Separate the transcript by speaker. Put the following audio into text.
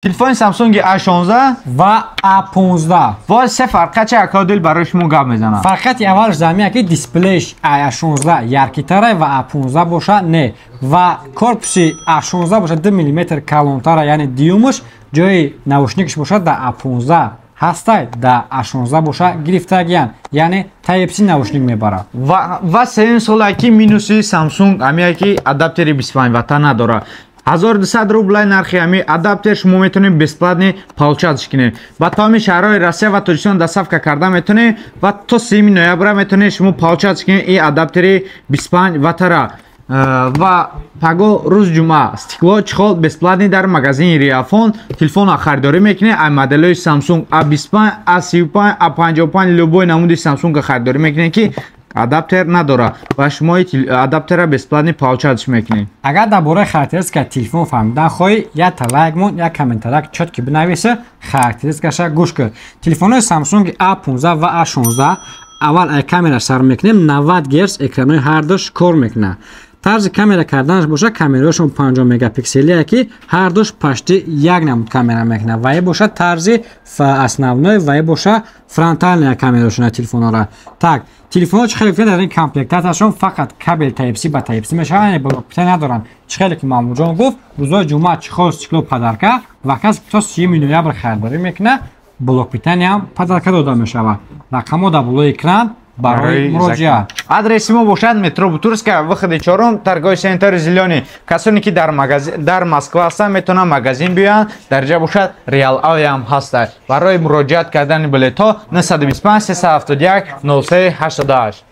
Speaker 1: Телефон Samsung A16
Speaker 2: و A15
Speaker 1: ва се фарқачи акодил барои шумо гап мезанам.
Speaker 2: фарқати аввалш замия ки дисплейш A16 яркитара ва A15 боша не ва корпуси A16 боша 2 мм калонтара, яъне дюймш ҷои наушникаш боша да A15 ҳастай, да A16 боша гирифтагиян, яъне Type-C наушник мебара.
Speaker 1: Ва се сола ки минуси Samsung амия ки адаптери 25 ватта надора. 1200 рублей нархи ами адаптер шумо метонед бесплатно получать кинед. Ба тамоми шаҳрҳои Россия ва Тоҷикистон доставка карда метонед ва то 3 ноябр метонед шумо получать кинед ин адаптери 25 ваттара. Ва паго рӯз ҷумъа стекло чихол бесплатно дар магазини Риафон телефонро харидорӣ мекунед. ай моделҳои Samsung A25, A35, A55 любой намуди Samsung харидорӣ мекунед ки адаптер надора ва шумо адаптера бесплатно получать мекунед.
Speaker 2: Агар дар бораи характеристикаи телефон фаҳмидан хоҳӣ, як лайк мон, як комментария чотки бинависа, характеристикаша гӯш кун. Телефонҳои Samsung A15 ва A16 аввал ай камера сар мекунем 90 Гц, экранҳои ҳар душ кор мекунад. тарзи камера карданаш боша камераҳошон 50 мегапикселия ки ҳар душ пашти як намуд камера мекунад. Ва боша тарзи основной ва боша фронтальная камераошона телефонҳора. Так, телефонҳо чихеле ки дар ин комплектаташон фақат кабел Type-C ба Type-C мешаванд, блокпита надоранд. чихеле ки Мамуҷон гуфт рӯзои ҷумъа чихол стекло падарка ва касе ки то 30 ноябр харидорӣ мекунад, блокпитаниам падарка дода мешавад. Рақамҳо дар болои экран барои муроҷиат.
Speaker 1: Адреси мо бошад метро Бутурская, выходи 4, торговый центр Зеленый. Касоне ки дар Москва ҳастанд метавонанд магазин биёянд. Дар ҷа бошад Реал Авиам ҳаста. Барои муроҷиат кардани билетҳо 925 371 03 88.